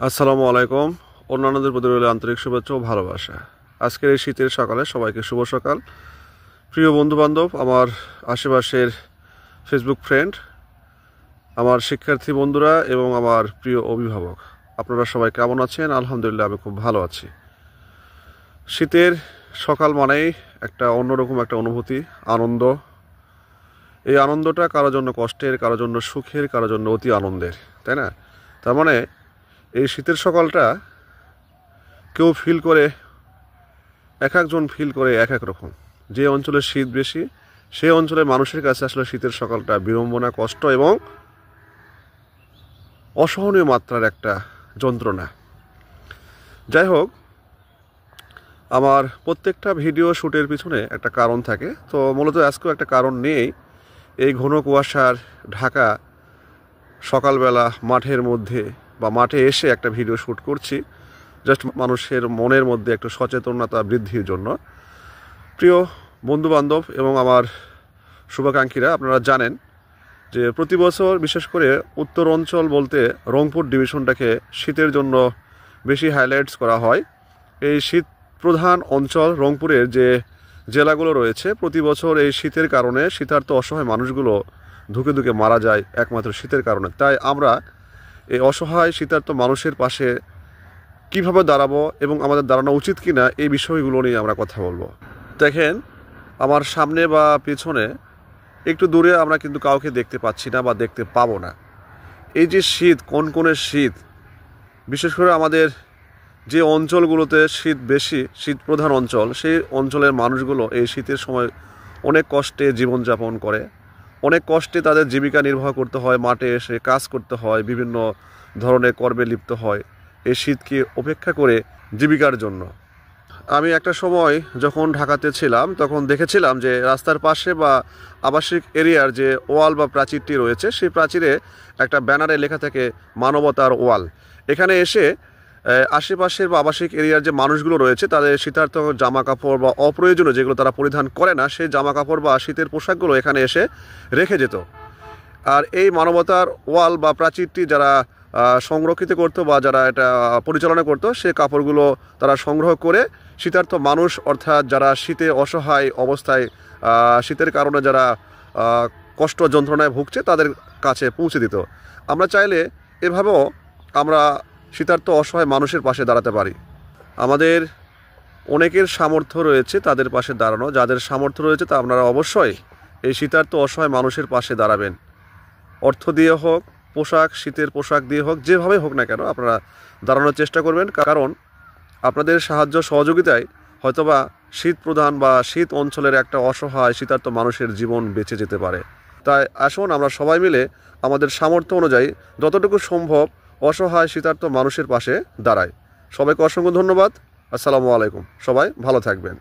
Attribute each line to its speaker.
Speaker 1: আসসালামু আলাইকুম। অন্যান্যদের প্রতি রইল আন্তরিক শুভেচ্ছা ও ভালোবাসা। আজকের এই শীতের সকালে সবাইকে শুভ সকাল। প্রিয় বন্ধুবান্ধব, আমার আশেপাশের ফেসবুক ফ্রেন্ড, আমার শিক্ষার্থী বন্ধুরা এবং আমার প্রিয় অভিভাবক, আপনারা সবাই কেমন আছেন? আলহামদুলিল্লাহ, আমি খুব ভালো আছি। শীতের সকাল মানেই একটা অন্যরকম একটা অনুভূতি, আনন্দ। এই আনন্দটা কারোর জন্য কষ্টের, কারোর জন্য সুখের, কারোর জন্য অতি আনন্দের, তাই না? তার মানে এই শীতের সকালটা কেউ ফিল করে, এক একজন ফিল করে এক এক রকম। যে অঞ্চলে শীত বেশি, সেই অঞ্চলের মানুষের কাছে আসলে শীতের সকালটা বিড়ম্বনা, কষ্ট এবং অসহনীয় মাত্রার একটা যন্ত্রণা। যাই হোক, আমার প্রত্যেকটা ভিডিও শ্যুটের পিছনে একটা কারণ থাকে। তো মূলত আজকেও একটা কারণ নিয়েই এই ঘন কুয়াশার ঢাকা সকালবেলা মাঠের মধ্যে বা মাঠে এসে একটা ভিডিও শ্যুট করছি, জাস্ট মানুষের মনের মধ্যে একটু সচেতনতা বৃদ্ধির জন্য। প্রিয় বন্ধুবান্ধব এবং আমার শুভাকাঙ্ক্ষীরা, আপনারা জানেন যে প্রতি বছর বিশেষ করে উত্তর অঞ্চল বলতে রংপুর ডিভিশনটাকে শীতের জন্য বেশি হাইলাইটস করা হয়। এই শীত প্রধান অঞ্চল রংপুরের যে জেলাগুলো রয়েছে, প্রতি বছর এই শীতের কারণে শীতার্ত অসহায় মানুষগুলো ধুকে ধুকে মারা যায় একমাত্র শীতের কারণে। তাই আমরা এই অসহায় শীতার্ত মানুষের পাশে কিভাবে দাঁড়াবো এবং আমাদের দাঁড়ানো উচিত কিনা, এই বিষয়গুলো নিয়ে আমরা কথা বলবো। দেখেন, আমার সামনে বা পেছনে একটু দূরে আমরা কিন্তু কাউকে দেখতে পাচ্ছি না বা দেখতে পাবো না। এই যে শীত, কনকনে শীত, বিশেষ করে আমাদের যে অঞ্চলগুলোতে শীত বেশি, শীত প্রধান অঞ্চল, সেই অঞ্চলের মানুষগুলো এই শীতের সময় অনেক কষ্টে জীবনযাপন করে, অনেক কষ্টে তাদের জীবিকা নির্বাহ করতে হয়, মাঠে এসে কাজ করতে হয়, বিভিন্ন ধরনের কর্মে লিপ্ত হয় এই শীতকে উপেক্ষা করে জীবিকার জন্য। আমি একটা সময় যখন ঢাকাতে ছিলাম তখন দেখেছিলাম যে রাস্তার পাশে বা আবাসিক এরিয়ার যে ওয়াল বা প্রাচীরটি রয়েছে, সেই প্রাচীরে একটা ব্যানারে লেখা থাকে মানবতার ওয়াল। এখানে এসে আশেপাশের বা আবাসিক এরিয়ার যে মানুষগুলো রয়েছে তাদের শীতার্থ জামা কাপড় বা অপ্রয়োজনীয় যেগুলো তারা পরিধান করে না, সেই জামা কাপড় বা শীতের পোশাকগুলো এখানে এসে রেখে যেত। আর এই মানবতার ওয়াল বা প্রাচীরটি যারা সংরক্ষিত করতো বা যারা এটা পরিচালনা করতো, সে কাপড়গুলো তারা সংগ্রহ করে শীতার্থ মানুষ, অর্থাৎ যারা শীতে অসহায় অবস্থায়, শীতের কারণে যারা কষ্ট যন্ত্রণায় ভুগছে, তাদের কাছে পৌঁছে দিত। আমরা চাইলে এভাবেও আমরা শীতার্থ অসহায় মানুষের পাশে দাঁড়াতে পারি। আমাদের অনেকের সামর্থ্য রয়েছে তাদের পাশে দাঁড়ানো। যাদের সামর্থ্য রয়েছে তা আপনারা অবশ্যই এই শীতার্থ অসহায় মানুষের পাশে দাঁড়াবেন। অর্থ দিয়ে হোক, পোশাক, শীতের পোশাক দিয়ে হোক, যেভাবে হোক না কেন আপনারা দাঁড়ানোর চেষ্টা করবেন। কারণ আপনাদের সাহায্য সহযোগিতায় হয়তোবা শীত প্রধান বা শীত অঞ্চলের একটা অসহায় শীতার্থ মানুষের জীবন বেঁচে যেতে পারে। তাই আসুন আমরা সবাই মিলে আমাদের সামর্থ্য অনুযায়ী যতটুকু সম্ভব অসহায় শীতার্থ মানুষের পাশে দাঁড়াই। সবাইকে অসংখ্য ধন্যবাদ। আসসালামু আলাইকুম। সবাই ভালো থাকবেন।